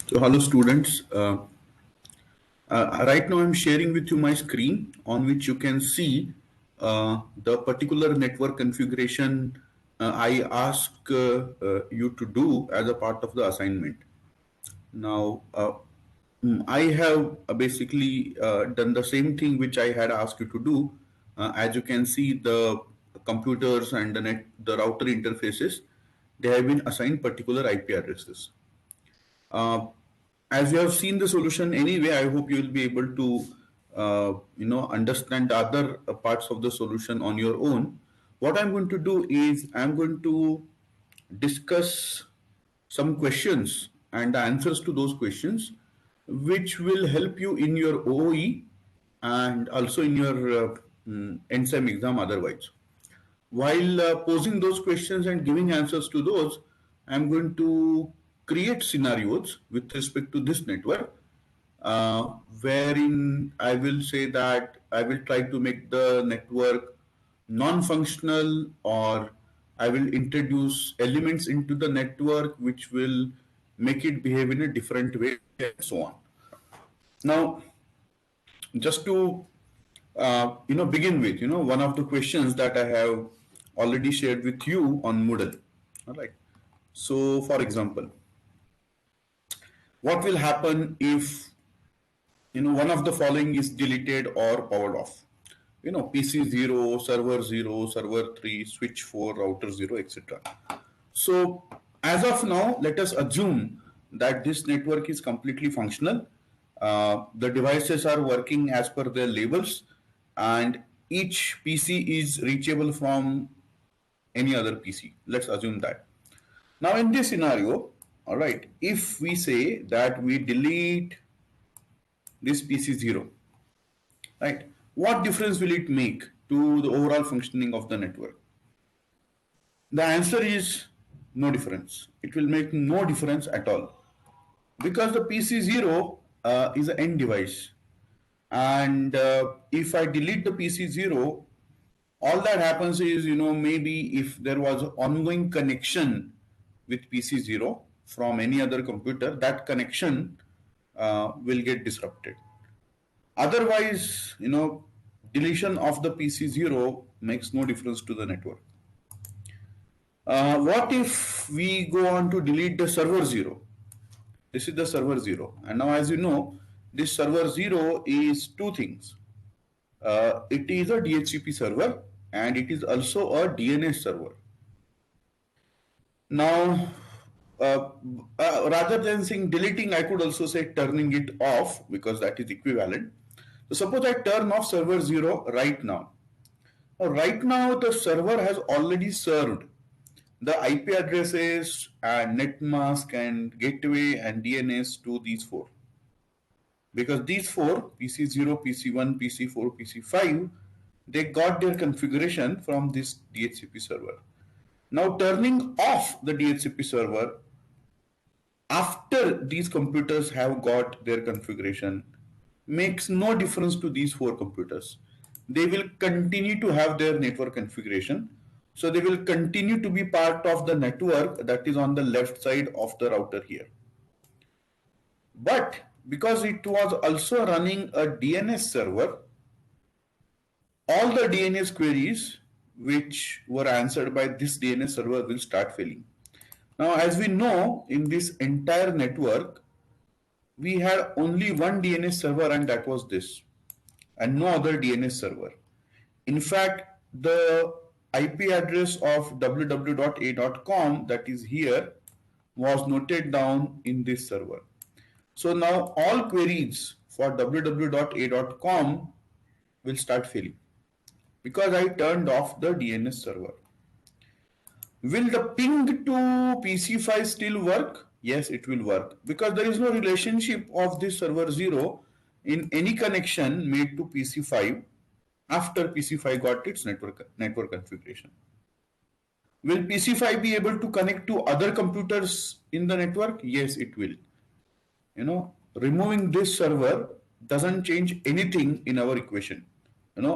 So, hello students. Right now, I'm sharing with you my screen on which you can see the particular network configuration I ask you to do as a part of the assignment. Now, I have basically done the same thing which I had asked you to do. As you can see, the computers and the router interfaces, they have been assigned particular IP addresses. Uh, as you have seen the solution anyway, I hope you will be able to, understand the other parts of the solution on your own. What I'm going to do is I'm going to discuss some questions and the answers to those questions, which will help you in your OE and also in your NSEM exam otherwise. While posing those questions and giving answers to those, I'm going to create scenarios with respect to this network, wherein I will say that I will try to make the network non-functional, or I will introduce elements into the network which will make it behave in a different way and so on. Now, just to begin with, one of the questions that I have already shared with you on Moodle. All right. So, for example, what will happen if one of the following is deleted or powered off? PC 0, server 0, server 3, switch 4, router 0, etc. So, as of now, let us assume that this network is completely functional. The devices are working as per their labels, and each PC is reachable from any other PC. Let's assume that. Now, in this scenario, all right, if we say that we delete this PC 0, right, what difference will it make to the overall functioning of the network? The answer is no difference. It will make no difference at all, because the PC 0 is an end device, and if I delete the PC 0, all that happens is, maybe if there was ongoing connection with PC 0 from any other computer, that connection will get disrupted. Otherwise, deletion of the PC 0 makes no difference to the network. What if we go on to delete the server 0? This is the server 0. And now, as you know, this server 0 is two things. It is a DHCP server, and it is also a DNS server. Now, rather than saying deleting, I could also say turning it off, because that is equivalent. So suppose I turn off server 0 right now. Right now, the server has already served the IP addresses and netmask and gateway and DNS to these four. Because these four, PC0, PC1, PC4, PC5, they got their configuration from this DHCP server. Now, turning off the DHCP server after these computers have got their configuration makes no difference to these four computers. They will continue to have their network configuration. So they will continue to be part of the network that is on the left side of the router here. But because it was also running a DNS server, all the DNS queries which were answered by this DNS server will start failing. Now, as we know, in this entire network, we had only one DNS server, and that was this, and no other DNS server. In fact, the IP address of www.a.com that is here was noted down in this server. So now all queries for www.a.com will start failing because I turned off the DNS server. Will the ping to PC5 still work? Yes, it will work, because there is no relationship of this server 0 in any connection made to PC5 after PC5 got its network configuration. Will PC5 be able to connect to other computers in the network? Yes, it will. Removing this server doesn't change anything in our equation,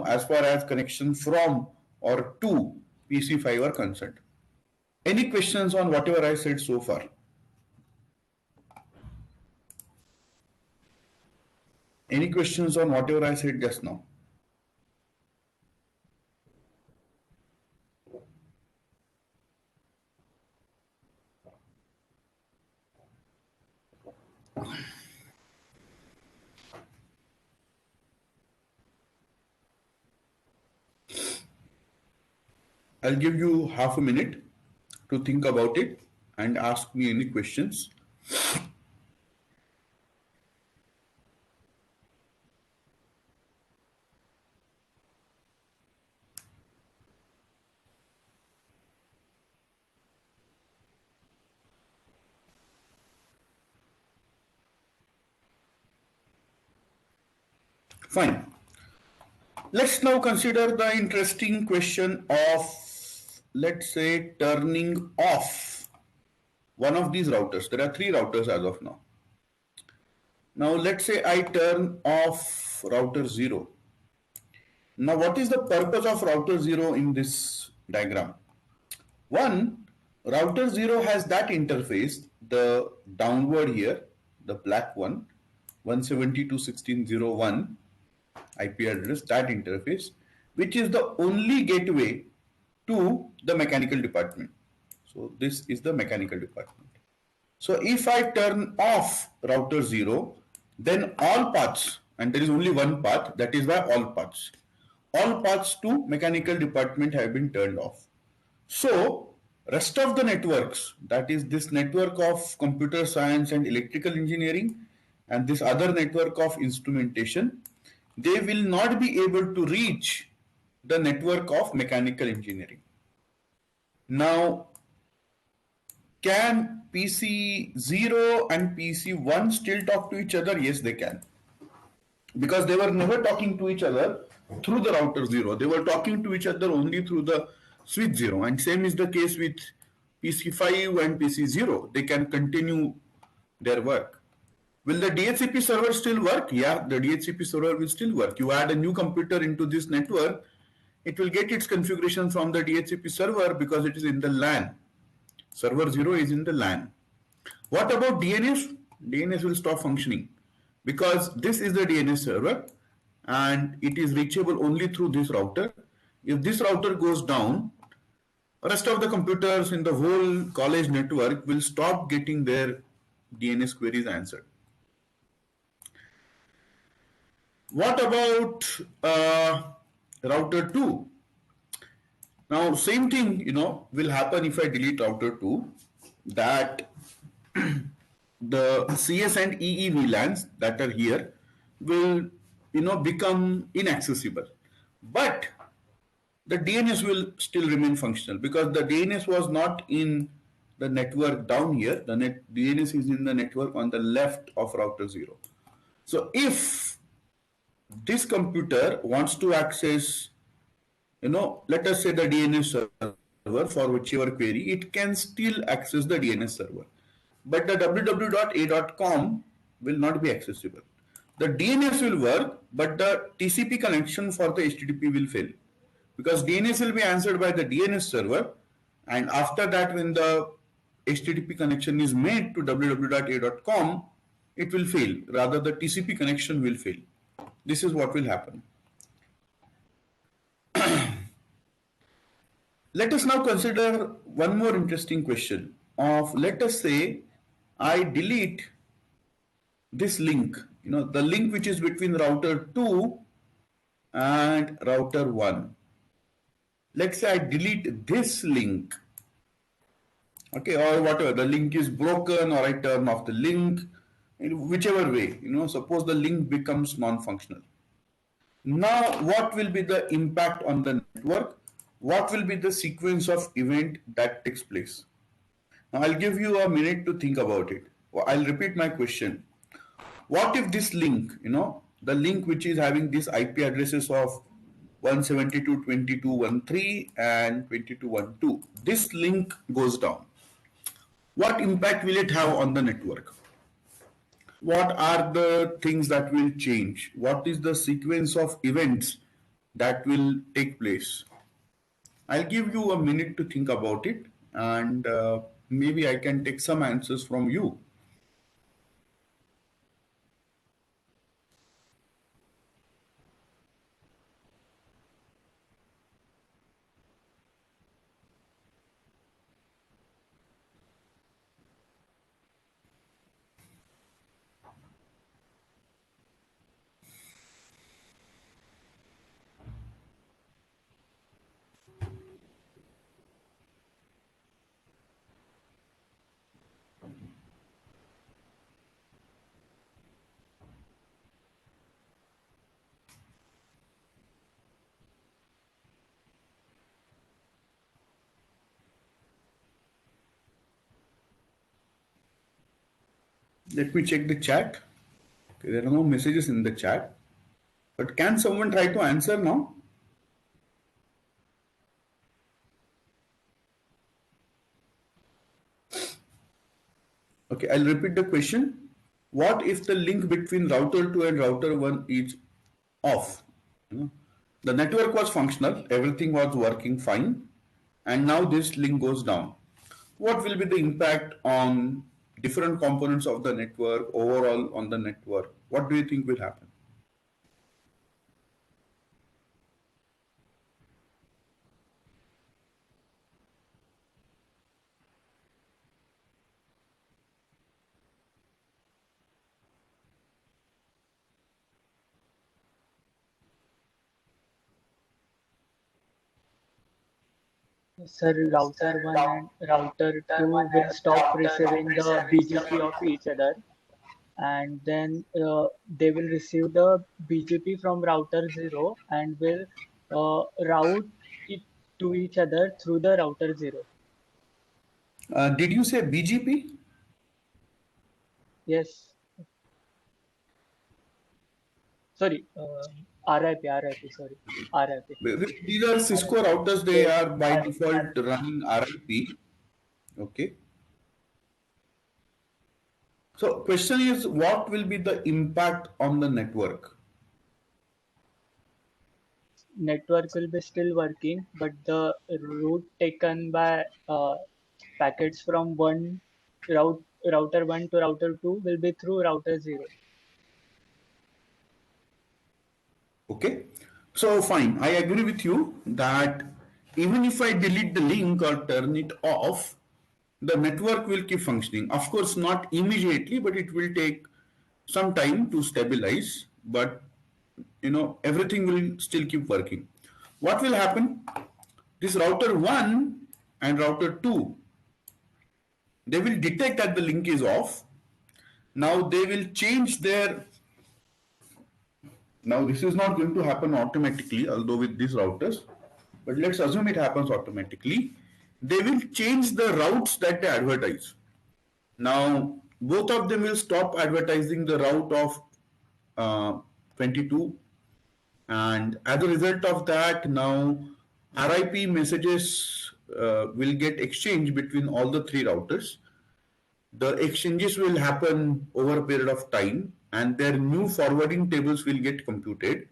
as far as connection from or to PC5 are concerned. Any questions on whatever I said so far? Any questions on whatever I said just now? I'll give you half a minute to think about it and ask me any questions. Fine. Let's now consider the interesting question of, let's say, turning off one of these routers. There are three routers as of now. Now, let's say I turn off router 0. Now, what is the purpose of router 0 in this diagram? One, router 0 has that interface, the downward here, the black one, 172.16.0.1 IP address, that interface, which is the only gateway to the mechanical department. So this is the mechanical department. So if I turn off router 0, then all paths, and there is only one path, that is why all paths to mechanical department have been turned off. So rest of the networks, that is this network of computer science and electrical engineering and this other network of instrumentation, they will not be able to reach the network of mechanical engineering. Now, can PC 0 and PC 1 still talk to each other? Yes, they can. Because they were never talking to each other through the router 0. They were talking to each other only through the switch 0. And same is the case with PC 5 and PC 0. They can continue their work. Will the DHCP server still work? Yeah, the DHCP server will still work. You add a new computer into this network, it will get its configuration from the DHCP server because it is in the LAN. Server 0 is in the LAN. What about DNS? DNS will stop functioning because this is the DNS server and it is reachable only through this router. If this router goes down, rest of the computers in the whole college network will stop getting their DNS queries answered. What about router 2? Now, same thing, will happen if I delete router 2, that the CS and EE VLANs that are here will, become inaccessible. But the DNS will still remain functional because the DNS was not in the network down here. The DNS is in the network on the left of router 0. So if this computer wants to access, let us say the DNS server for whichever query, it can still access the DNS server. But the www.a.com will not be accessible. The DNS will work, but the TCP connection for the HTTP will fail. Because DNS will be answered by the DNS server, and after that, when the HTTP connection is made to www.a.com, it will fail. Rather, the TCP connection will fail. This is what will happen. Let us now consider one more interesting question of, let us say I delete this link, the link which is between router 2 and router 1. Let's say I delete this link, okay, or whatever, the link is broken, or I turn off the link, whichever way, suppose the link becomes non-functional. Now, what will be the impact on the network? What will be the sequence of event that takes place? Now, I'll give you a minute to think about it. I'll repeat my question. What if this link, the link which is having these IP addresses of 172.22.13 and 22.12, this link goes down? What impact will it have on the network? What are the things that will change? What is the sequence of events that will take place? I'll give you a minute to think about it, and maybe I can take some answers from you. Let me check the chat. Okay, there are no messages in the chat. But can someone try to answer now? Okay, I'll repeat the question. What if the link between router 2 and router 1 is off? You know, the network was functional, everything was working fine, and now this link goes down. What will be the impact on different components of the network, overall on the network? What do you think will happen? Sir, router 1 and router 2 will stop receiving the BGP of each other, and then they will receive the BGP from router 0 and will route it to each other through the router 0. Did you say BGP? Yes, sorry, RIP, sorry, RIP. These are Cisco routers, they are by default running RIP. Okay. So question is, what will be the impact on the network? Network will be still working, but the route taken by packets from router 1 to router 2 will be through router 0. Okay. So fine, I agree with you that even if I delete the link or turn it off, the network will keep functioning. Of course, not immediately, but it will take some time to stabilize. But everything will still keep working. What will happen? This router 1 and router 2, they will detect that the link is off. Now they will change their. Now this is not going to happen automatically, although with these routers, but let's assume it happens automatically. They will change the routes that they advertise. Now both of them will stop advertising the route of 22, and as a result of that, now RIP messages will get exchanged between all the three routers. The exchanges will happen over a period of time, and their new forwarding tables will get computed,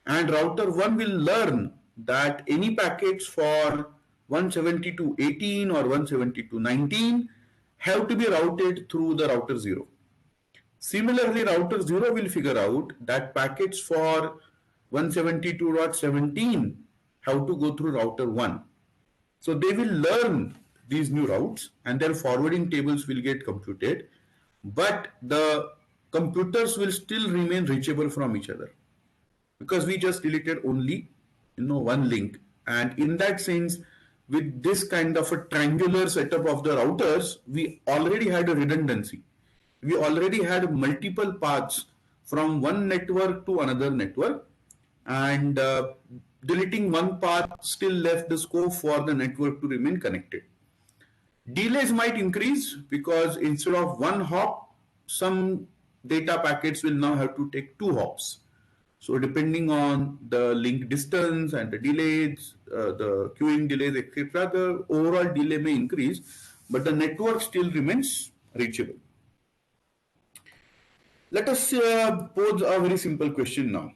and router 1 will learn that any packets for 172.18 or 172.19 have to be routed through the router 0. Similarly, router 0 will figure out that packets for 172.17 have to go through router 1. So they will learn these new routes and their forwarding tables will get computed, but the computers will still remain reachable from each other because we just deleted only one link. And in that sense, with this kind of a triangular setup of the routers, we already had a redundancy. We already had multiple paths from one network to another network, and deleting one path still left the scope for the network to remain connected. Delays might increase because instead of one hop, some data packets will now have to take two hops. So depending on the link distance and the delays, the queuing delays, etc., the overall delay may increase, but the network still remains reachable. Let us pose a very simple question now.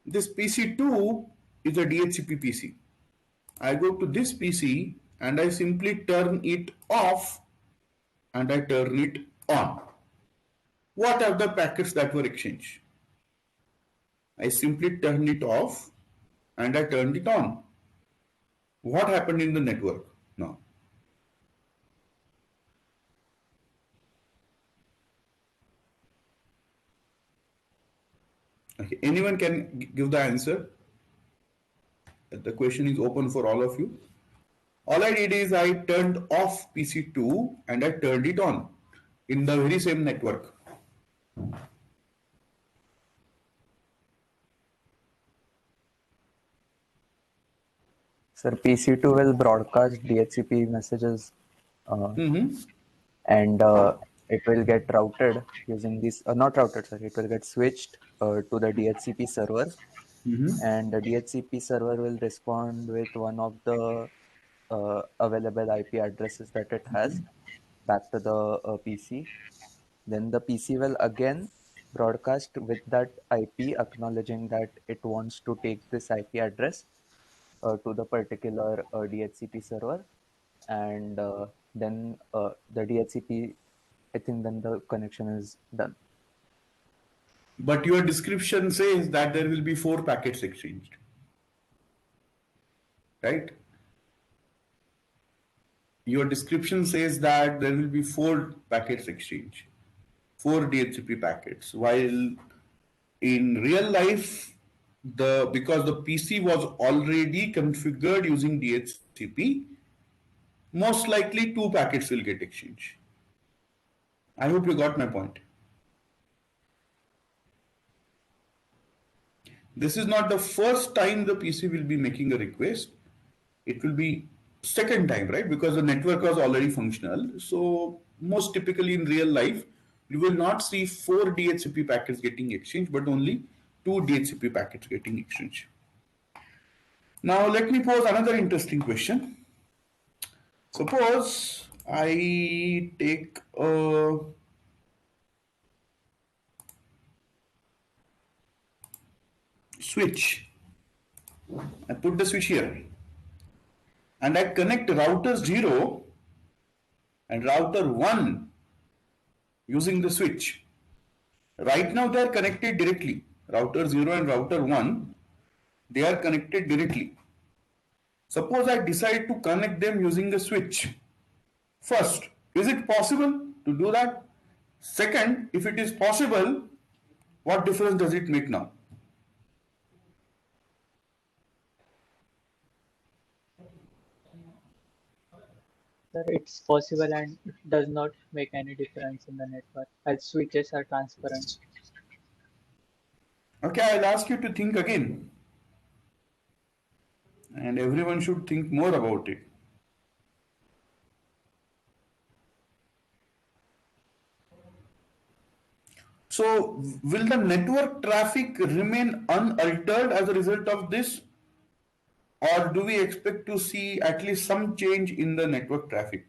This PC2 is a DHCP PC. I go to this PC and I simply turn it off and I turn it on. What are the packets that were exchanged? I simply turned it off and I turned it on. What happened in the network now? Okay. Anyone can give the answer? The question is open for all of you. All I did is I turned off PC2 and I turned it on in the very same network. Sir, PC2 will broadcast DHCP messages Mm-hmm. and it will get routed using this, not routed, sorry, it will get switched to the DHCP server, and the DHCP server will respond with one of the available IP addresses that it has back to the PC. Then the PC will again broadcast with that IP, acknowledging that it wants to take this IP address to the particular DHCP server, and then the DHCP, I think then the connection is done. But your description says that there will be 4 packets exchanged, right? Your description says that there will be 4 packets exchanged, 4 DHCP packets, while in real life, because the PC was already configured using DHCP, most likely 2 packets will get exchanged. I hope you got my point. This is not the first time the PC will be making a request. It will be second time, right? Because the network was already functional. So most typically in real life, you will not see 4 DHCP packets getting exchanged, but only 2 DHCP packets getting exchanged. Now let me pose another interesting question. Suppose I take a switch. I put the switch here and I connect router 0 and router 1 using the switch. Right now they are connected directly. Router 0 and router 1, they are connected directly. Suppose I decide to connect them using a switch. First, is it possible to do that? Second, if it is possible, what difference does it make now? Sir, it's possible and it does not make any difference in the network as switches are transparent. Okay, I'll ask you to think again. And everyone should think more about it. So, will the network traffic remain unaltered as a result of this? Or do we expect to see at least some change in the network traffic?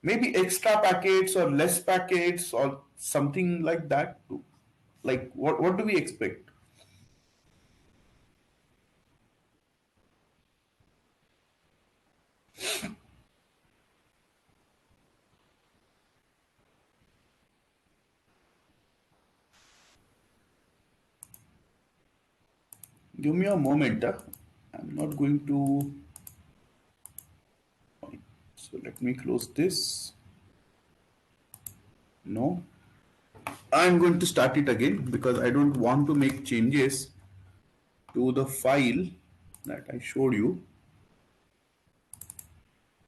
Maybe extra packets or less packets or something like that. Like, what do we expect? Give me a moment. I'm not going to. So let me close this. No. I'm going to start it again because I don't want to make changes to the file that I showed you.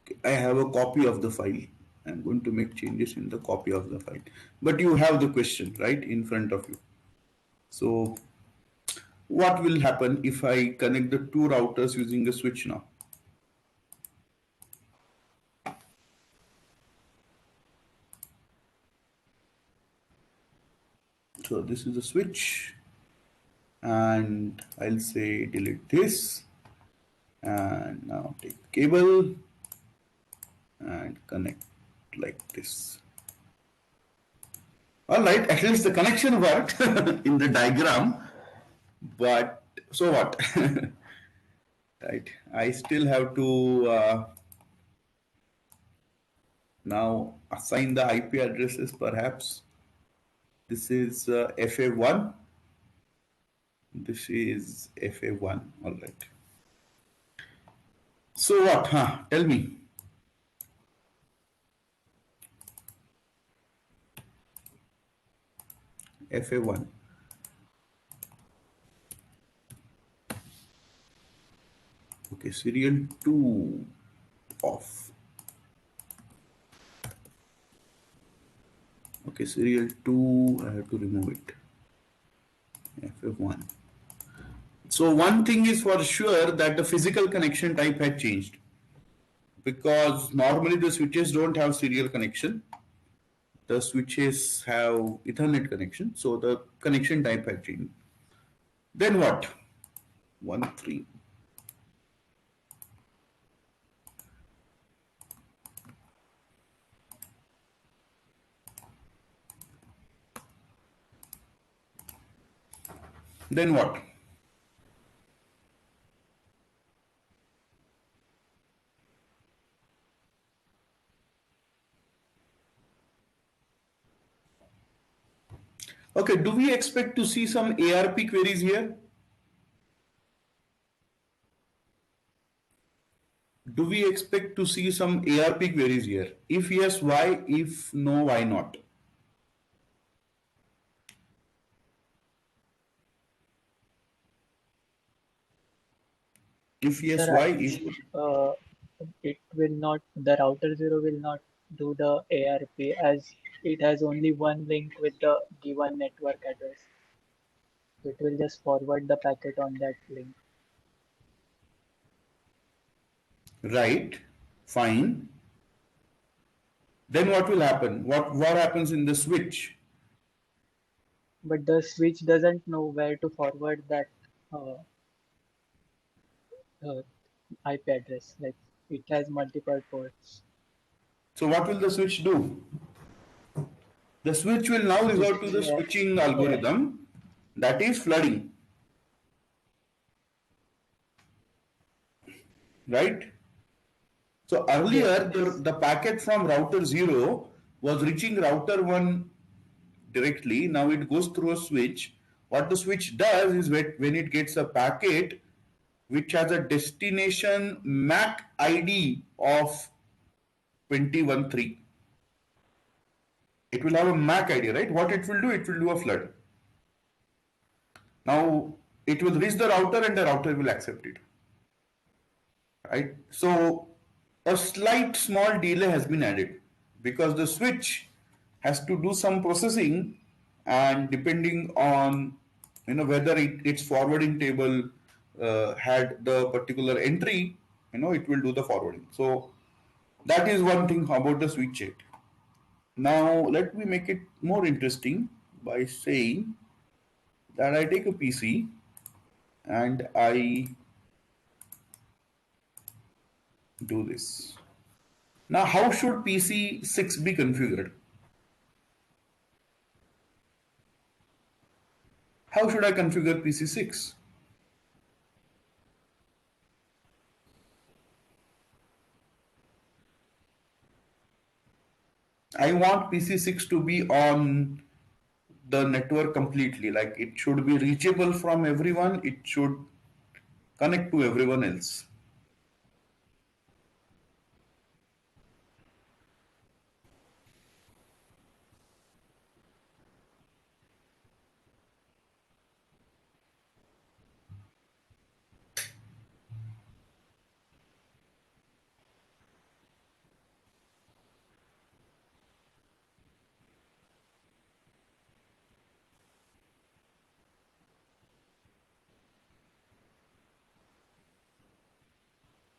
Okay, I have a copy of the file. I'm going to make changes in the copy of the file. But you have the question right in front of you. So what will happen if I connect the 2 routers using a switch now? So this is a switch and I'll say delete this and now take cable and connect like this. All right, at least the connection worked in the diagram, but so what? Right, I still have to now assign the IP addresses perhaps. This is FA1. This is FA1. All right. So what? Tell me. FA1. Okay, serial 2. off. Okay, serial 2, I have to remove it. FF1. So one thing is for sure that the physical connection type had changed, because normally the switches don't have serial connection. The switches have Ethernet connection, so the connection type had changed. Then what? 1, 3. Then what? Okay, do we expect to see some ARP queries here? Do we expect to see some ARP queries here? If yes, why? If no, why not? If yes, Sir, I why? If think it will not, the router 0 will not do the ARP as it has only one link with the given network address. It will just forward the packet on that link. right, fine. Then what will happen? What happens in the switch? But the switch doesn't know where to forward that uh, uh, IP address. Like it has multiple ports. So what will the switch do? The switch will now resort to the Yeah, switching yeah. algorithm, that is flooding, right? So Yes, earlier yes. the packet from router 0 was reaching router 1 directly. Now it goes through a switch. What the switch does is when it gets a packet which has a destination MAC ID of 213, it will have a MAC ID, right? What it will do? It will do a flood. Now it will reach the router and the router will accept it, right? So a slight small delay has been added because the switch has to do some processing, and depending on whether its forwarding table had the particular entry, it will do the forwarding. So that is one thing about the switch chait. Now let me make it more interesting by saying that I take a PC and I do this. Now, how should PC6 be configured? How should I configure PC6? I want PC6 to be on the network completely. Like it should be reachable from everyone. It should connect to everyone else.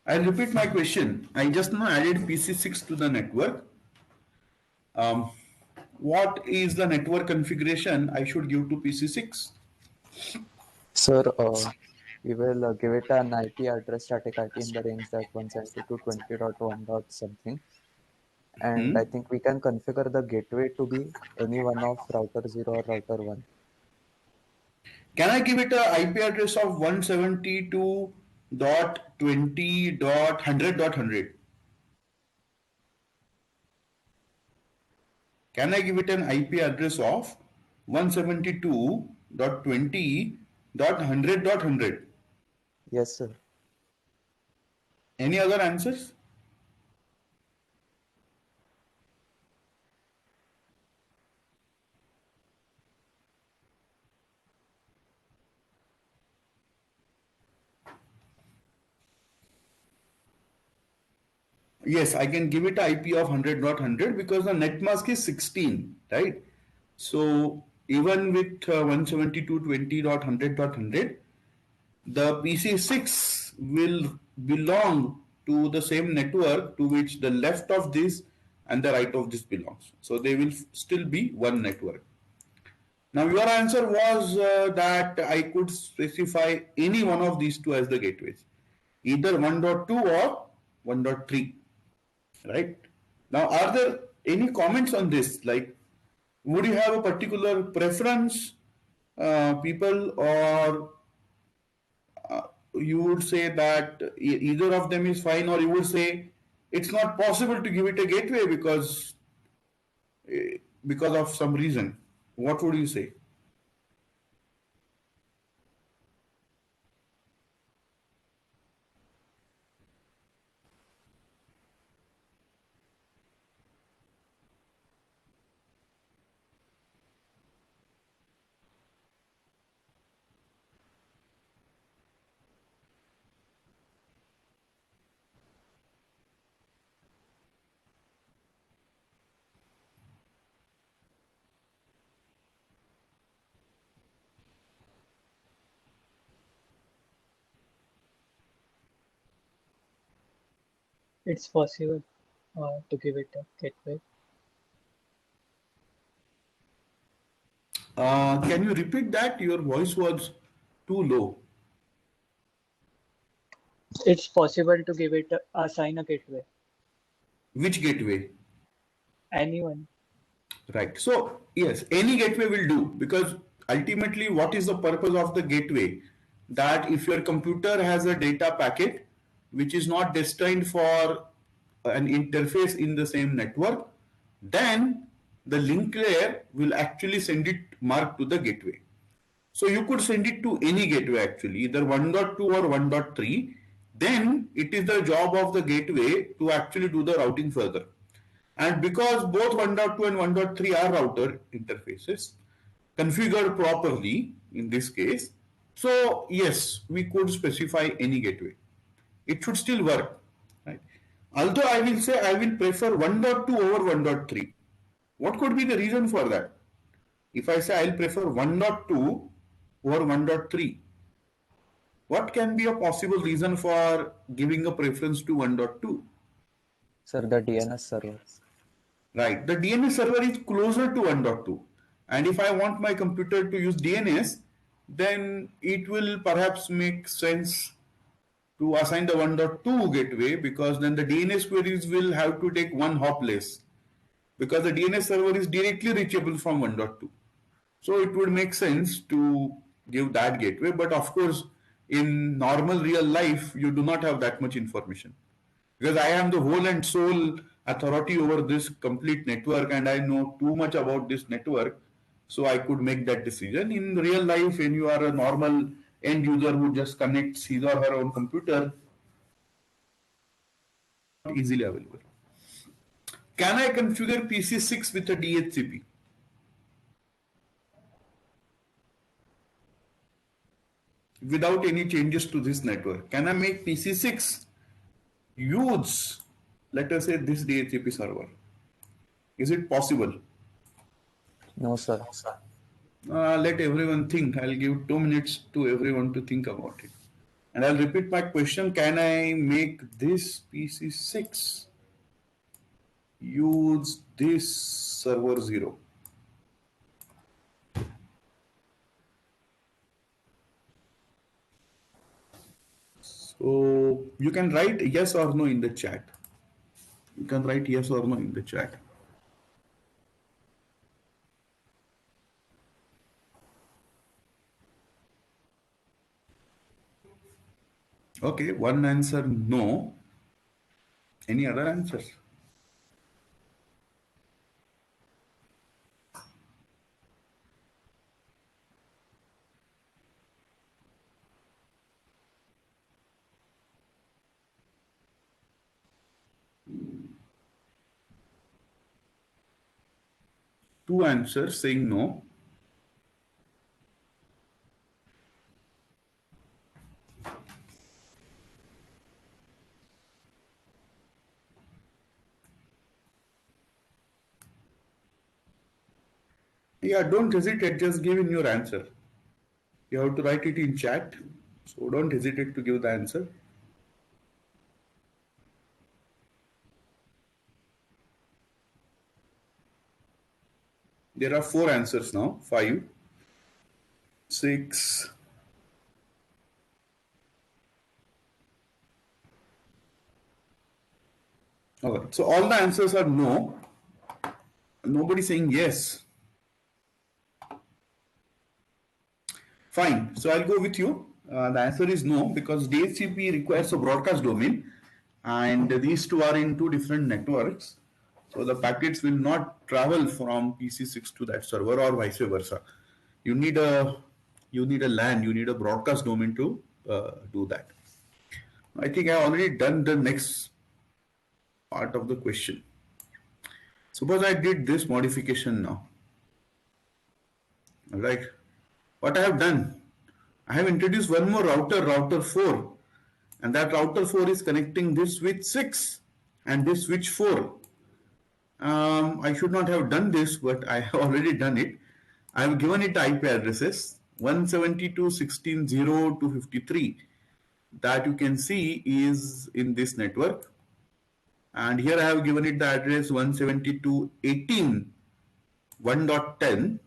I'll repeat my question. I just now added PC6 to the network. Um, what is the network configuration I should give to PC6? Sir, we will give it an IP address, static IP in the range that 172.20.1 dot something. And I Hmm? think we can configure the gateway to be any one of router 0 or router 1. Can I give it a IP address of 172.20.100.100? Can I give it an IP address of 172.20.100.100? Yes, sir. Any other answers? Yes, I can give it a IP of 100.100 because the net mask is 16, right? So even with 172.20.100.100, the PC6 will belong to the same network to which the left of this and the right of this belongs. So they will still be one network. Now your answer was that I could specify any one of these two as the gateways, either 1.2 or 1.3, right? Now are there any comments on this? Like, would you have a particular preference, people, or you would say that either of them is fine, or you would say it's not possible to give it a gateway because of some reason? What would you say? It's possible to give it a gateway. Can you repeat that? Your voice was too low. It's possible to give it assign a gateway. Which gateway? Anyone. Right. So, yes, any gateway will do, because ultimately, what is the purpose of the gateway? That if your computer has a data packet which is not destined for an interface in the same network, then the link layer will actually send it marked to the gateway. So you could send it to any gateway actually, either 1.2 or 1.3. Then it is the job of the gateway to actually do the routing further. And because both 1.2 and 1.3 are router interfaces configured properly in this case, so yes, we could specify any gateway. It should still work, right? Although I will say I will prefer 1.2 over 1.3. What could be the reason for that? If I say I'll prefer 1.2 over 1.3, what can be a possible reason for giving a preference to 1.2? Sir, the DNS server. Right, the DNS server is closer to 1.2, and if I want my computer to use DNS, then it will perhaps make sense to assign the 1.2 gateway, because then the DNS queries will have to take one hop less, because the DNS server is directly reachable from 1.2. So it would make sense to give that gateway, but of course, in normal real life, you do not have that much information, because I am the whole and sole authority over this complete network and I know too much about this network, so I could make that decision. In real life, when you are a normal end user who just connects his or her own computer, easily available. Can I configure PC6 with a DHCP without any changes to this network? Can I make PC6 use, let us say, this DHCP server? Is it possible? No, sir. Let everyone think. I'll give 2 minutes to everyone to think about it. And I'll repeat my question. Can I make this PC6 use this server 0? So you can write yes or no in the chat. You can write yes or no in the chat. Okay, one answer no. Any other answers? Two answers saying no. Yeah, don't hesitate, just give in your answer. You have to write it in chat, so don't hesitate to give the answer. There are 4 answers now, 5, 6. Okay, so all the answers are no. Nobody saying yes. Fine. So I'll go with you. The answer is no, because DHCP requires a broadcast domain, and these two are in two different networks. So the packets will not travel from PC6 to that server or vice versa. You need a LAN, you need a broadcast domain to do that. I think I already done the next part of the question. Suppose I did this modification now. All right. What I have done, I have introduced one more router, router 4, and that router 4 is connecting this switch 6 and this switch 4. I should not have done this, but I have already done it. I have given it IP addresses 172.16.0.253 that you can see is in this network, and here I have given it the address 172.18.1.10,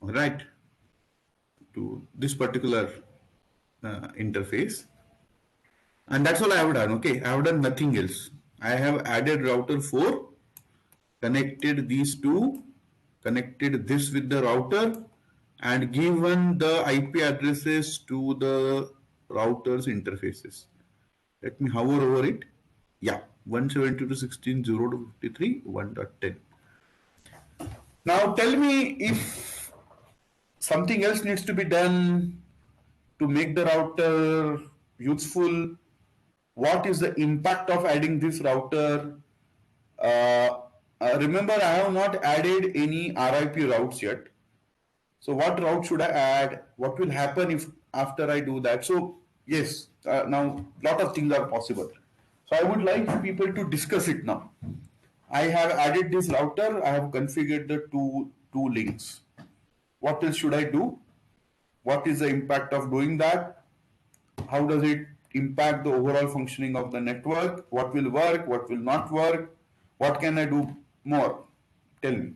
right, to this particular interface, and that's all I have done. Okay, I have done nothing else. I have added router 4, connected these two, connected this with the router, and given the IP addresses to the router's interfaces. Let me hover over it. Yeah, 172.16.0.53, 1.10. Now tell me if something else needs to be done to make the router useful. What is the impact of adding this router? Remember, I have not added any RIP routes yet. So what route should I add? What will happen if after I do that? So yes, now lot of things are possible. So I would like people to discuss it now. I have added this router. I have configured the two links. What else should I do? What is the impact of doing that? How does it impact the overall functioning of the network? What will work? What will not work? What can I do more? Tell me.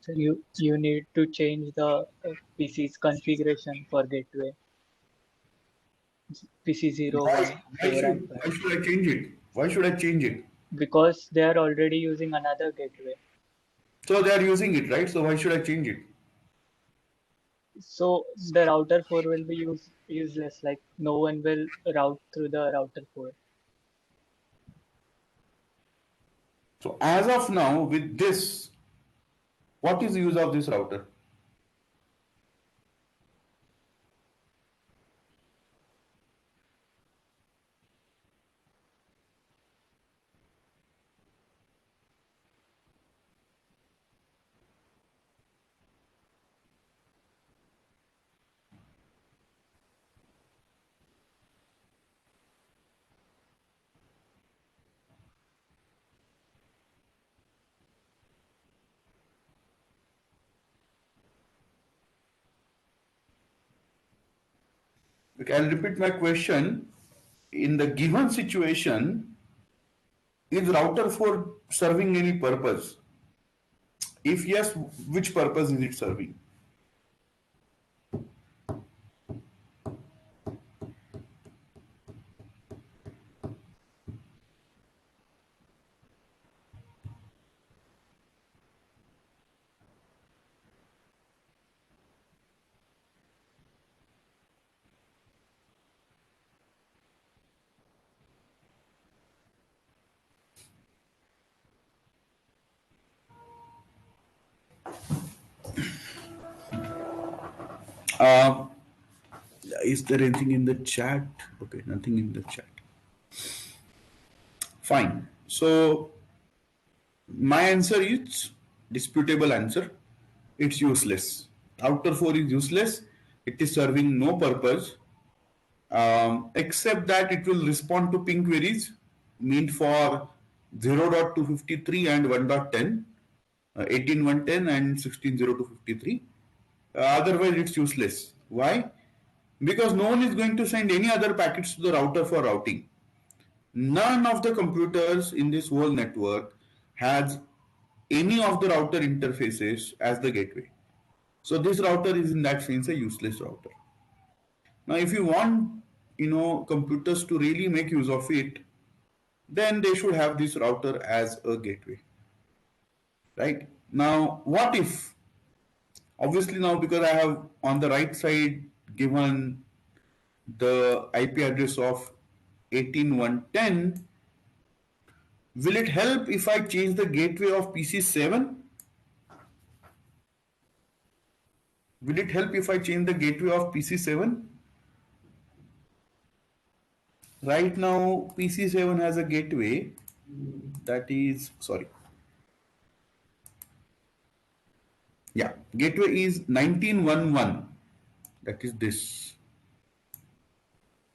So you need to change the PC's configuration for gateway PC01 4 and 5 Why should I change it? Why should I change it? because they are already using another gateway. So they are using it, right? So why should I change it? So the router 4 will be useless, like no one will route through the router 4. So as of now, with this, what is the use of this router? Okay, I'll repeat my question. In the given situation, is router 4 serving any purpose? If yes, which purpose is it serving? Uh, is there anything in the chat? Okay, nothing in the chat. Fine. So My answer is disputable answer. It's useless. Router 4 is useless. It is serving no purpose except that it will respond to ping queries meant for 0.253 and 1.10, 18.110 and 16.0253. Otherwise, it's useless. Why? Because no one is going to send any other packets to the router for routing. None of the computers in this whole network has any of the router interfaces as the gateway. So this router is in that sense a useless router. Now, if you want, computers to really make use of it, then they should have this router as a gateway, right? Now, what if, obviously now because I have on the right side given the IP address of 18.110, will it help if I change the gateway of PC7? Will it help if I change the gateway of PC7? Right now, PC7 has a gateway that is, sorry. Yeah, gateway is 19.1.1. That is this.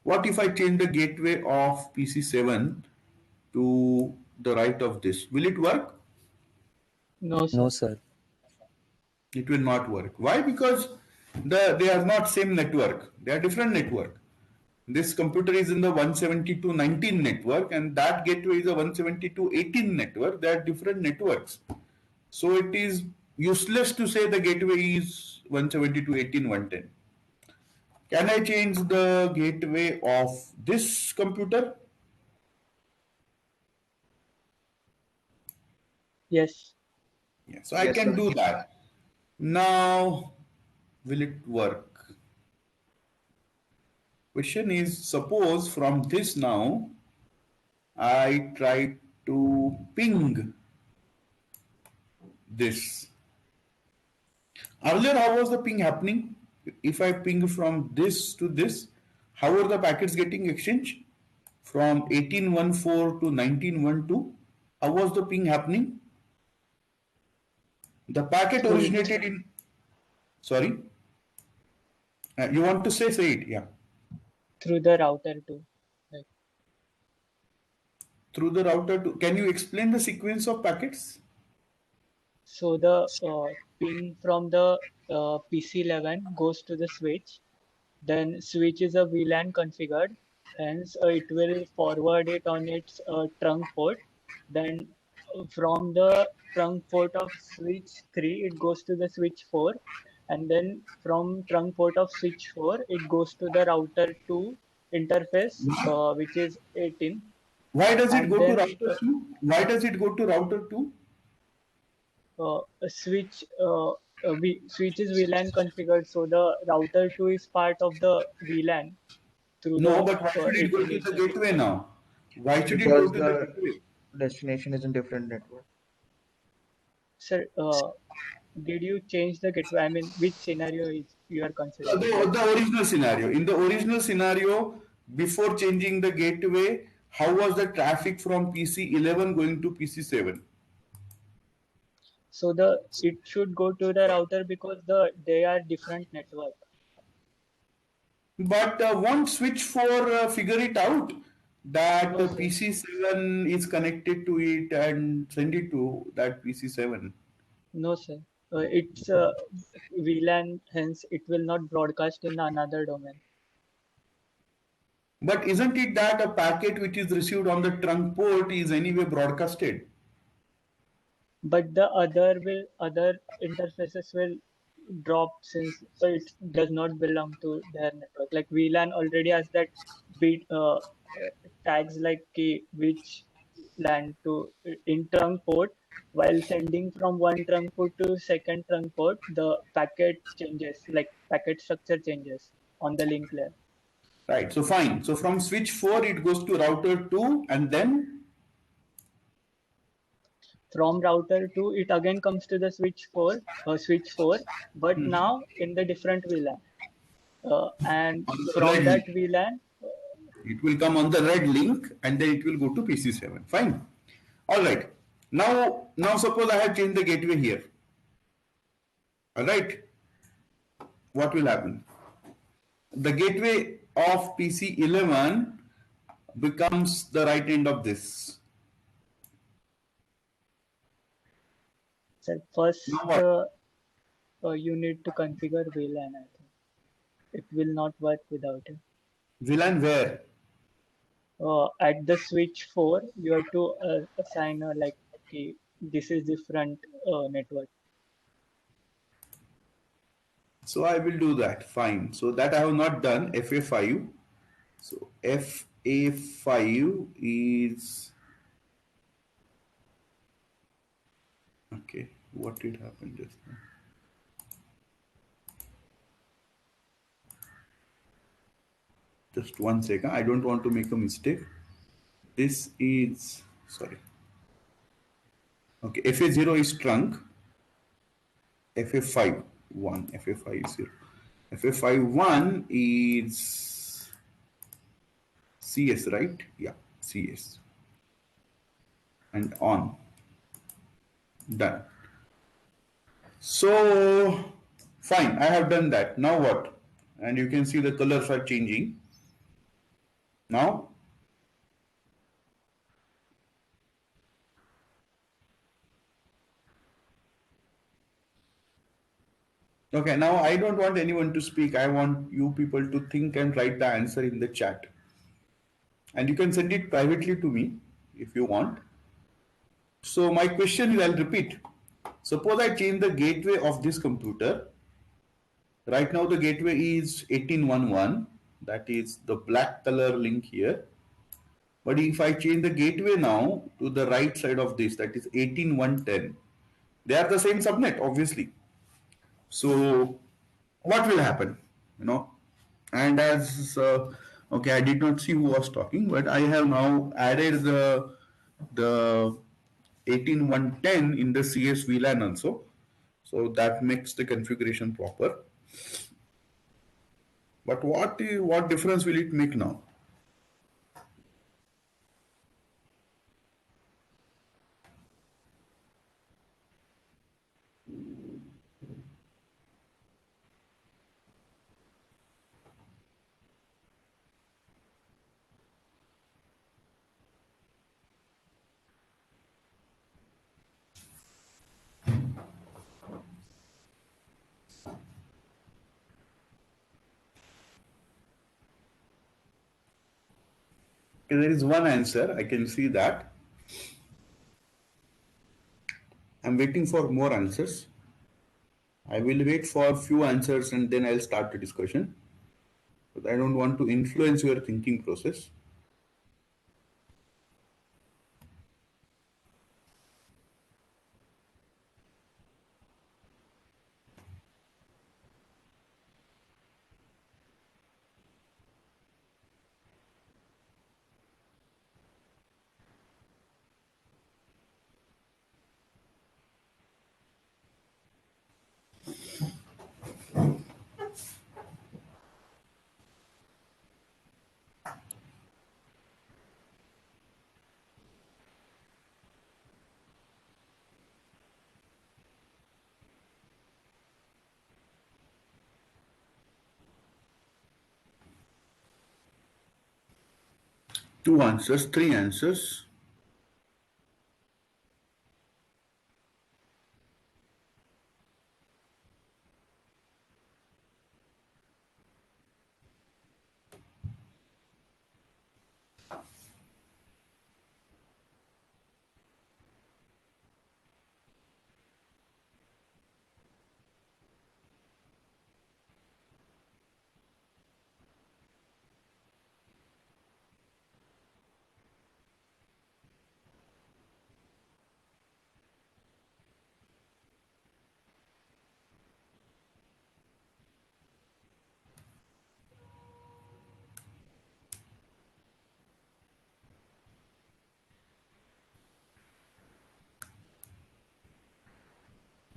What if I change the gateway of PC7 to the right of this? Will it work? No, sir. No, sir. It will not work. Why? Because they are not same network. They are different network. This computer is in the 172.19 network and that gateway is a 172.18 network. They are different networks. So it is useless to say the gateway is 172.18.110. Can I change the gateway of this computer? Yes. Yeah, so I can do that. Now, will it work? Question is, suppose from this now, I try to ping this. Earlier, how was the ping happening? If I ping from this to this, how are the packets getting exchanged? From 18.14 to 19.12, how was the ping happening? The packet Through originated in, sorry, you want to say it, yeah. through the router too. Like, Through the router to, can you explain the sequence of packets? so the ping from the PC11 goes to the switch. Then switch is a VLAN configured. Hence, it will forward it on its trunk port. Then from the trunk port of switch 3, it goes to the switch 4. And then from trunk port of switch 4, it goes to the router 2 interface, which is 18. Why does it And go to then router 2? Why does it go to router 2? a switch is VLAN configured, so the router 2 is part of the VLAN through No, the but why should it go 18 to the itself. gateway now? Why should it go Because to the the gateway? destination is in different network. Sir, did you change the gateway? I mean, which scenario is you are The, considering? Like, the original scenario. In the original scenario, before changing the gateway, how was the traffic from PC11 going to PC7? so it should go to the router because they are different network. But won't switch 4 figure it out that No, sir. PC7 is connected to it and send it to that PC7? No, sir. It's VLAN, hence it will not broadcast in another domain. But isn't it that a packet which is received on the trunk port is anyway broadcasted? But the other interfaces will drop since it does not belong to their network. Like VLAN already has that bit tags like key which LAN to in trunk port. While sending from one trunk port to second trunk port, the packet changes, like packet structure changes on the link layer. Right. So fine. So from switch 4 it goes to router 2 and then From router 2, it again comes to the switch 4, but now in the different VLAN. And on the from red that link. VLAN, It will come on the red link and then it will go to PC7. Fine. All right. Now suppose I have changed the gateway here. All right. What will happen? The gateway of PC11 becomes the right end of this. Sir, first Now what? you need to configure VLAN, I think. It will not work without it. VLAN where? At the switch 4, you have to assign like, okay, this is different network. So I will do that. Fine. So that I have not done. FA5. So FA5 is okay. What did happen just now? Just 1 second. I don't want to make a mistake. This is sorry. Okay. FA0 is trunk. FA5 1. FA5 0. FA5 1 is CS, right? Yeah, CS. And on. Done. So fine, I have done that. Now what? And you can see the colors are changing. Now okay, now I don't want anyone to speak. I want you people to think and write the answer in the chat. And you can send it privately to me if you want. So my question is, I'll repeat. Suppose I change the gateway of this computer. Right now the gateway is 1811. That is the black color link here. But if I change the gateway now to the right side of this, that is 18110, they are the same subnet, obviously. So what will happen? You know, and as okay, I did not see who was talking, but I have now added the 18110 in the CS VLAN also. So that makes the configuration proper. But what difference will it make now? Okay, there is one answer. I can see that. I'm waiting for more answers. I will wait for a few answers and then I'll start the discussion. But I don't want to influence your thinking process. Two answers, three answers.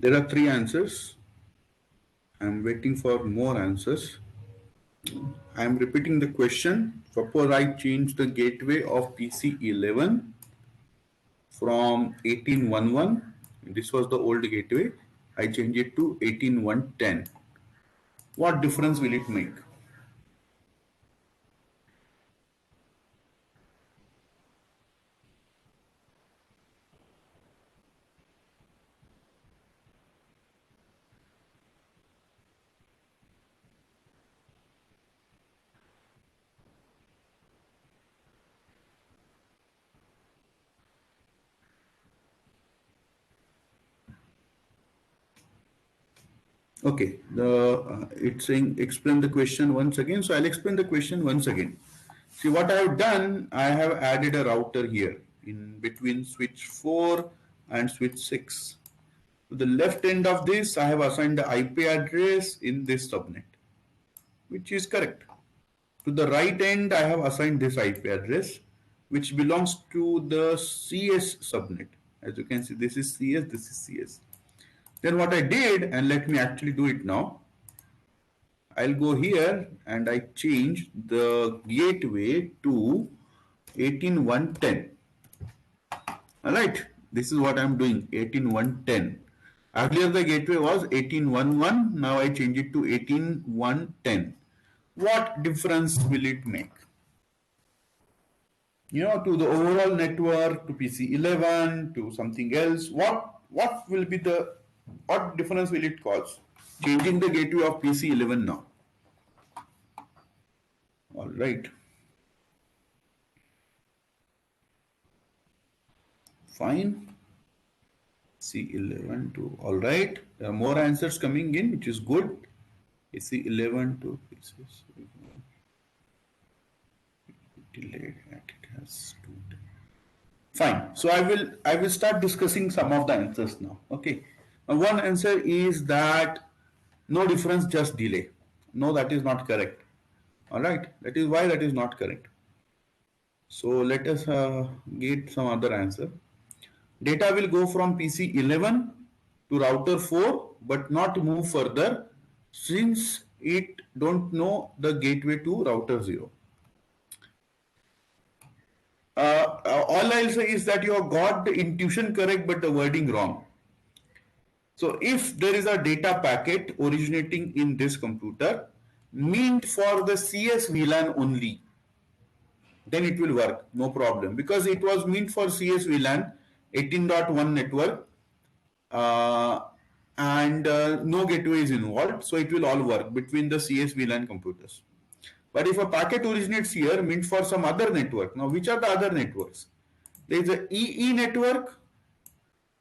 There are three answers. I'm waiting for more answers. I'm repeating the question. Suppose I change the gateway of PC11 from 1811. This was the old gateway. I change it to 18110. What difference will it make? Okay, it's saying explain the question once again. So I'll explain the question once again. See what I have done, I have added a router here in between switch 4 and switch 6. To the left end of this, I have assigned the IP address in this subnet, which is correct. To the right end, I have assigned this IP address, which belongs to the CS subnet. As you can see, this is CS, this is CS. Then what I did, and let me actually do it now. I'll go here and I change the gateway to 18110. Alright, this is what I'm doing, 18110. Earlier the gateway was 1811, now I change it to 18110. What difference will it make? You know, to the overall network, to PC11, to something else, what will be the, what difference will it cause? Changing the gateway of PC11 now. All right. Fine. C11 to, all right. There are more answers coming in, which is good. C11 to pieces. Delayed and it has two. Fine. So I will start discussing some of the answers now. Okay. Now one answer is that no difference, just delay. No, that is not correct. All right. That is why that is not correct. So let us get some other answer. Data will go from PC11 to router 4, but not move further since it don't know the gateway to router 0. All I'll say is that you have got the intuition correct, but the wording wrong. So if there is a data packet originating in this computer meant for the CS VLAN only, then it will work, no problem, because it was meant for CS VLAN 18.1 network and no gateway is involved, so it will all work between the CS VLAN computers. But if a packet originates here meant for some other network, now which are the other networks? There is a EE network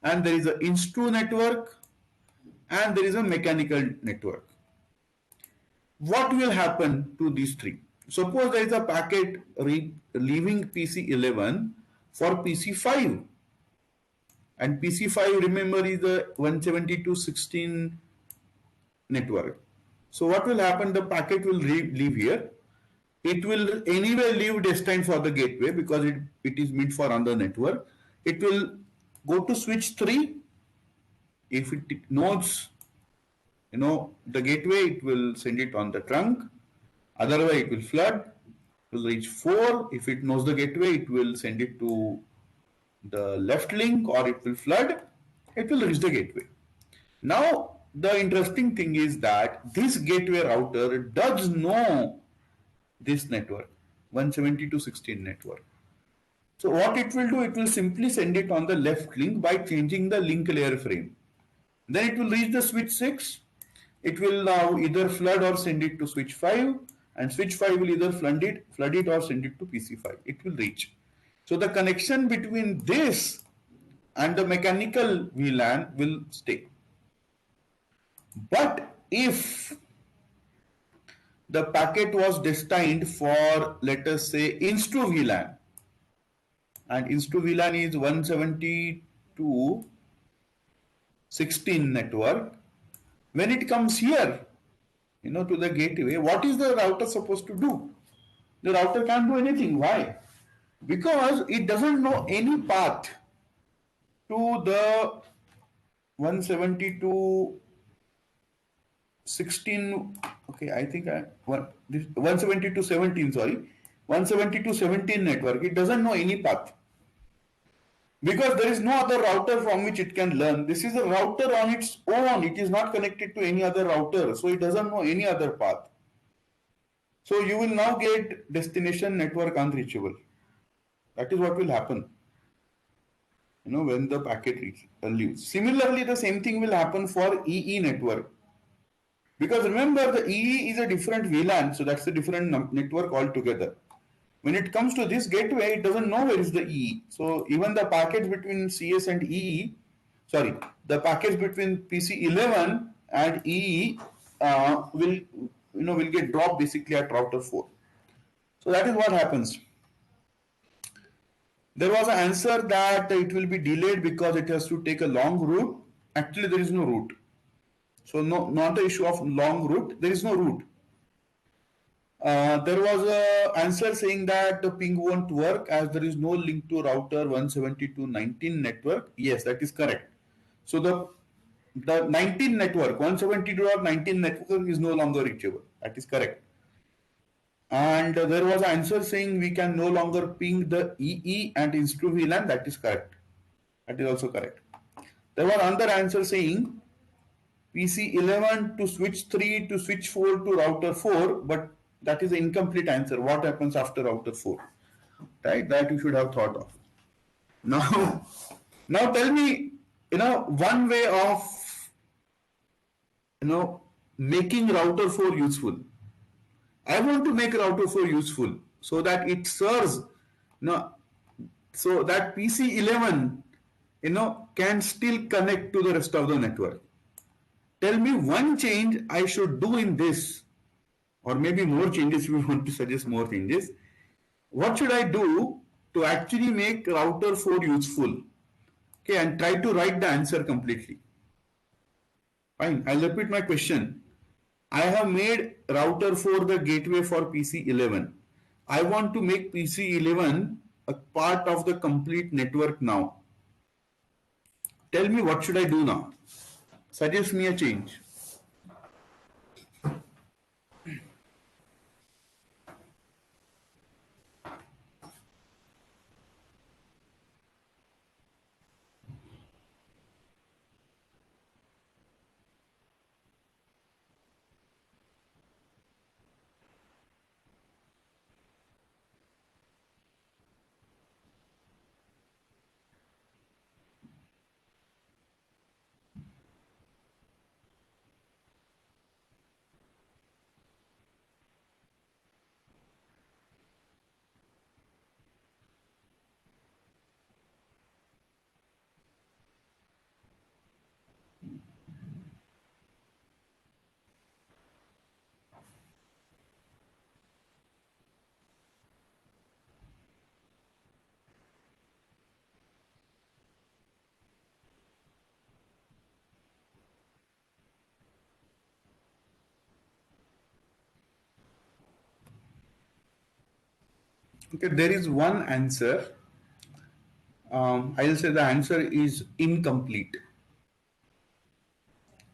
and there is a Instru network and there is a mechanical network. What will happen to these three? Suppose there is a packet leaving PC11 for PC5 and PC5, remember, is the 172.16 network. So what will happen? The packet will leave here. It will anyway leave destined for the gateway because it is meant for another network. It will go to switch 3. If it knows, you know, the gateway, it will send it on the trunk. Otherwise, it will flood. It will reach 4. If it knows the gateway, it will send it to the left link, or it will flood. It will reach the gateway. Now, the interesting thing is that this gateway router does know this network, 172.16 network. So what it will do, it will simply send it on the left link by changing the link layer frame. Then it will reach the switch 6. It will now either flood or send it to switch 5, and switch 5 will either flood it or send it to PC5. It will reach. So the connection between this and the mechanical VLAN will stay. But if the packet was destined for, let us say, Instru VLAN, and Instru VLAN is 172.16 network, when it comes here, you know, to the gateway, what is the router supposed to do? The router can't do anything. Why? Because it doesn't know any path to the 172.16. Okay, I think 172.17, sorry, 172.17 network. It doesn't know any path. because there is no other router from which it can learn. This is a router on its own. It is not connected to any other router, so it doesn't know any other path. So you will now get destination network unreachable. That is what will happen, when the packet leaves. Similarly, the same thing will happen for EE network. Because remember, the EE is a different VLAN, so that's a different network altogether. When it comes to this gateway, it doesn't know where is the EE. So even the packets between CS and EE, the packets between PC11 and EE will get dropped basically at router 4. So that is what happens. There was an answer that it will be delayed because it has to take a long route. Actually, there is no route. So not the issue of long route. There is no route. There was an answer saying that the ping won't work as there is no link to router 172.19 network. Yes, that is correct. So the 19 network, 172.19 network is no longer reachable. That is correct. And there was an answer saying we can no longer ping the EE and instru VLAN. That is correct. That is also correct. There was another answer saying PC11 to switch 3 to switch 4 to router 4, but that is an incomplete answer. What happens after router 4? Right? That you should have thought of. Now, now tell me, one way of, making router 4 useful. I want to make router 4 useful so that it serves, so that PC11, can still connect to the rest of the network. Tell me one change I should do in this, or maybe more changes if you want to suggest more changes. What should I do to actually make router 4 useful? Okay, and try to write the answer completely. Fine, I'll repeat my question. I have made router 4 the gateway for PC11. I want to make PC11 a part of the complete network now. Tell me what should I do now? Suggest me a change. Okay, there is one answer. I'll say the answer is incomplete.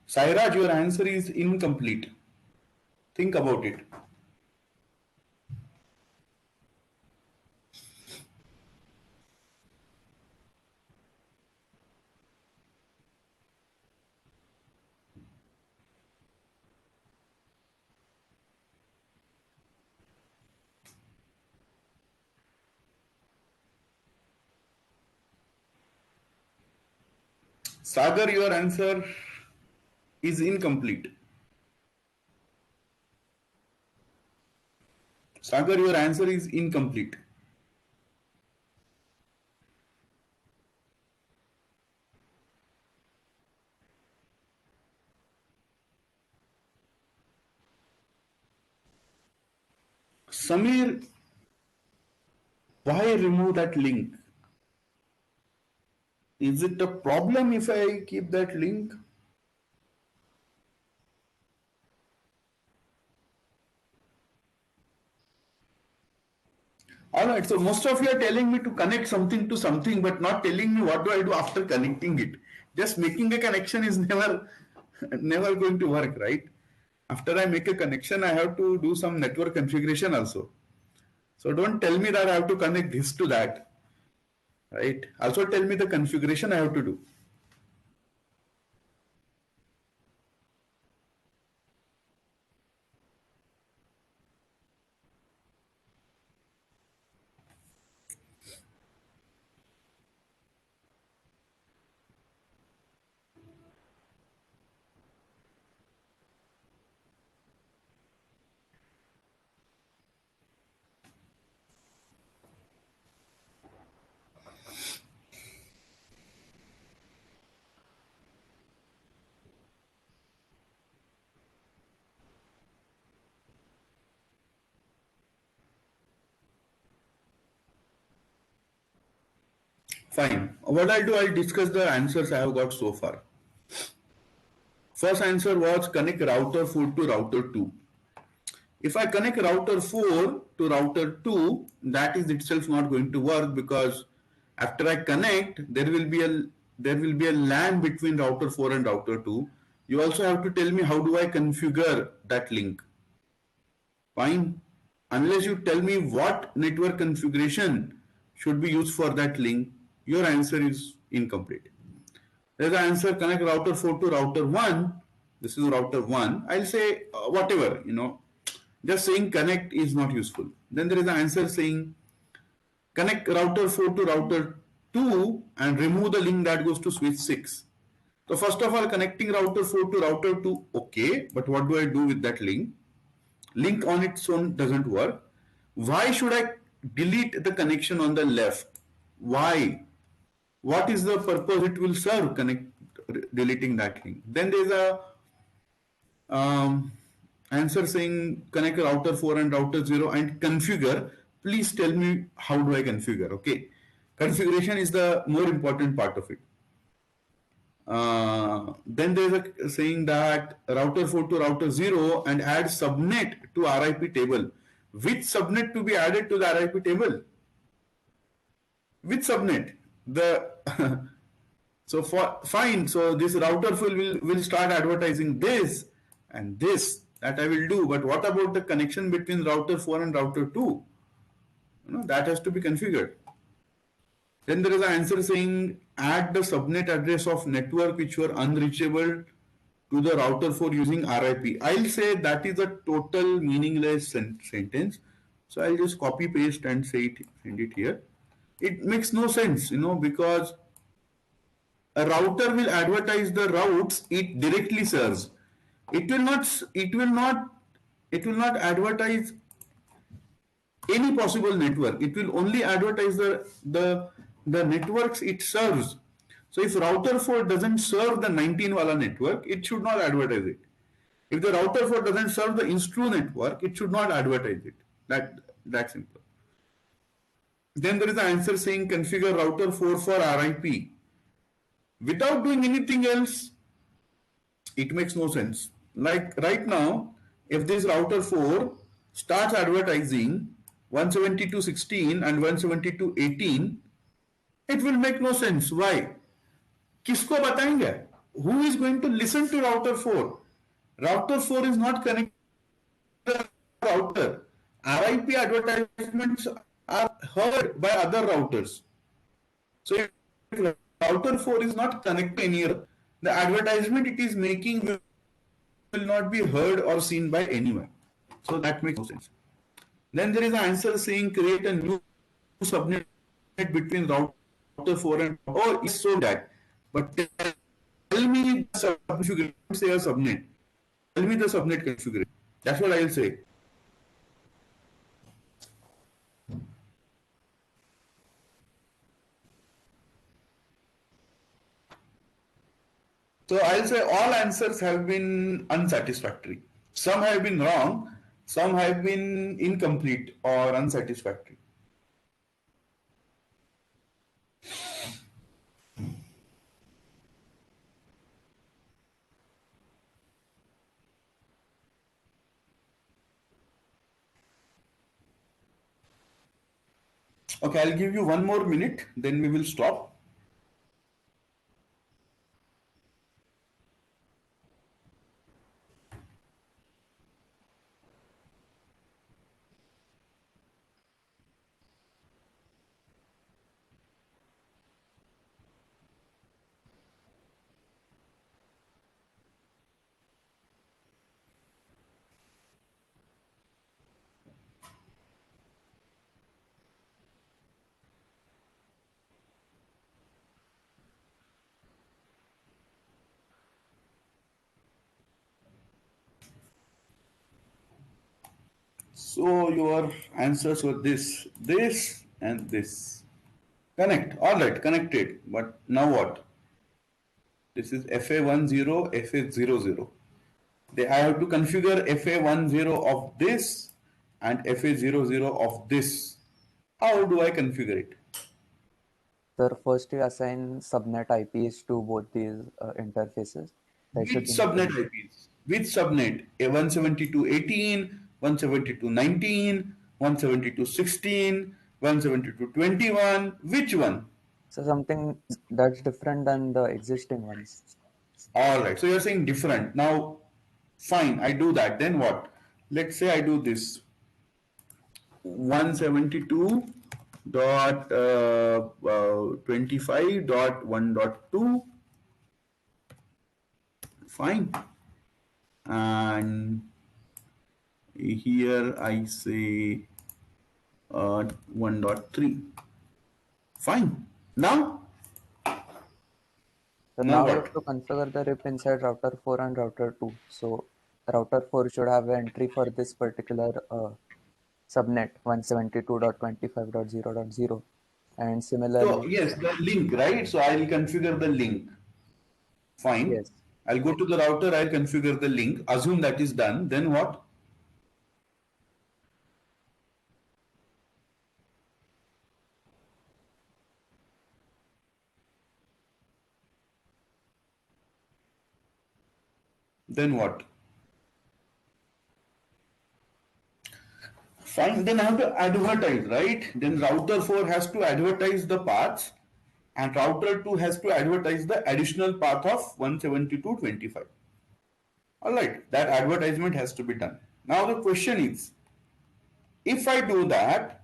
Sairaj, your answer is incomplete. Think about it. Sagar, your answer is incomplete. Sagar, your answer is incomplete. Samir, why remove that link? Is it a problem if I keep that link? Alright, so most of you are telling me to connect something to something, but not telling me what do I do after connecting it. Just making a connection is never going to work, right? After I make a connection, I have to do some network configuration also. So don't tell me that I have to connect this to that. right? Also tell me the configuration I have to do. Fine. What I'll do, I'll discuss the answers I have got so far. First answer was connect router 4 to router 2. If I connect router 4 to router 2, that is itself not going to work, because after I connect, there will be a LAN between router 4 and router 2. You also have to tell me how do I configure that link. Fine. Unless you tell me what network configuration should be used for that link, your answer is incomplete. There's the answer connect router 4 to router 1. This is router 1. I'll say whatever. Just saying connect is not useful. Then there is an answer saying connect router 4 to router 2 and remove the link that goes to switch 6. So first of all, connecting router 4 to router 2, okay, but what do I do with that link? Link on its own doesn't work. Why should I delete the connection on the left? Why? What is the purpose it will serve deleting that link? Then there's a answer saying connect router 4 and router 0 and configure. Please tell me how do I configure, okay? Configuration is the more important part of it. Then there's a saying that router 4 to router 0 and add subnet to RIP table. Which subnet to be added to the RIP table? Which subnet? The so fine. So this router will start advertising this and this, that I will do. But what about the connection between router 4 and router 2? That has to be configured. Then there is an answer saying add the subnet address of network which were unreachable to the router 4 using RIP. I'll say that is a total meaningless sentence. So I'll just copy paste and send it here. It makes no sense, because a router will advertise the routes it directly serves. It will not. It will not. It will not advertise any possible network. It will only advertise the networks it serves. So if router 4 doesn't serve the 19 wala network, it should not advertise it. If the router 4 doesn't serve the Instru network, it should not advertise it. That simple. Then there is an answer saying configure router 4 for RIP. Without doing anything else, it makes no sense. Like right now, if this router 4 starts advertising 172.16 and 172.18, it will make no sense. Why? किसको बताएंगे? Who is going to listen to router 4? Router 4 is not connected to the router. RIP advertisements are heard by other routers. So if router 4 is not connected anywhere, the advertisement it is making will not be heard or seen by anyone. So that makes no sense. Then there is an answer saying create a new subnet between router 4 and it's so that. But tell me the configuration, say a subnet. Tell me the subnet configuration. That's what I will say. So I'll say all answers have been unsatisfactory. Some have been wrong, some have been incomplete or unsatisfactory. Okay, I'll give you one more minute, then we will stop. So your answers were this, this, and this. Connect. All right, connected. But now what? This is FA10, FA00. I have to configure FA10 of this and FA00 of this. How do I configure it? Sir, first you assign subnet IPs to both these interfaces. There should Which be subnet nothing. IPs? Which subnet? A 172.18, 172.19, 172.16, 172.21. Which one? So something that's different than the existing ones. All right. So you're saying different. Now, fine, I do that. Then what? Let's say I do this 172.25.1.2. Fine. And here I say 1.3. Fine. Now So Now now you what? have to configure the RIP inside router 4 and router 2. So router 4 should have an entry for this particular subnet 172.25.0.0 and So similarly, yes, the link, right? So I'll configure the link. Fine. yes. I'll go to the router, I'll configure the link. Assume that is done. Then what? Then what? Fine. Then I have to advertise, right? Then router 4 has to advertise the paths and router 2 has to advertise the additional path of 172.25. All right. That advertisement has to be done. Now the question is, if I do that,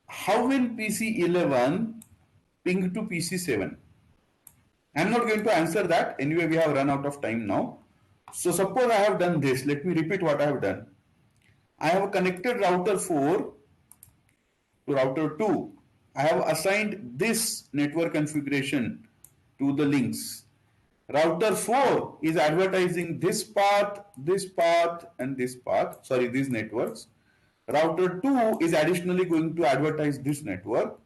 how will PC11 ping to PC7? I'm not going to answer that. Anyway, we have run out of time now. So suppose I have done this. Let me repeat what I have done. I have connected router 4 to router 2. I have assigned this network configuration to the links. Router 4 is advertising this path, and this path. Sorry, these networks. Router 2 is additionally going to advertise this network.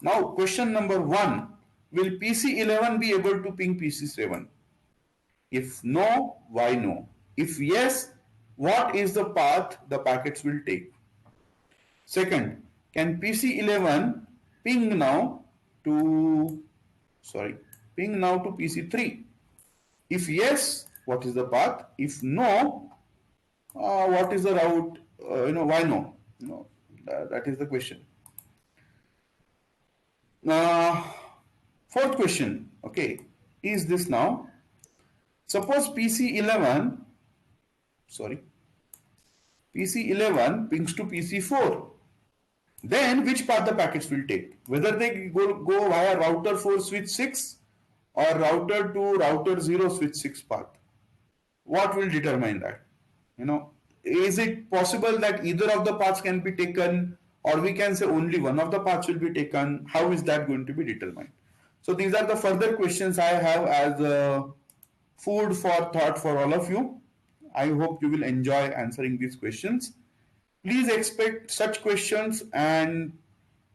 Now, question number 1, will PC11 be able to ping PC7? If no, why no? If yes, what is the path the packets will take? Second, can PC11 ping now to, PC3? If yes, what is the path? If no, what is the route? Why no? That is the question. Uh, Fourth question, okay, is this now. Suppose PC11 pings to PC4. Then which path the packets will take? Whether they go via router 4 switch 6 or router 2 router 0 switch 6 path. What will determine that? Is it possible that either of the paths can be taken, or we can say only one of the paths will be taken? How is that going to be determined? So these are the further questions I have as food for thought for all of you. I hope you will enjoy answering these questions. Please expect such questions and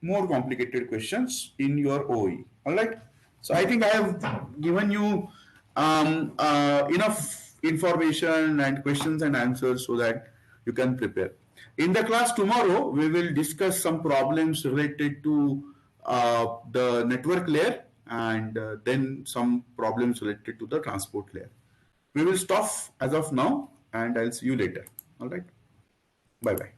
more complicated questions in your OE. All right. So I think I have given you enough information and questions and answers so that you can prepare. In the class tomorrow, we will discuss some problems related to the network layer and then some problems related to the transport layer. We will stop as of now and I'll see you later. All right. Bye bye.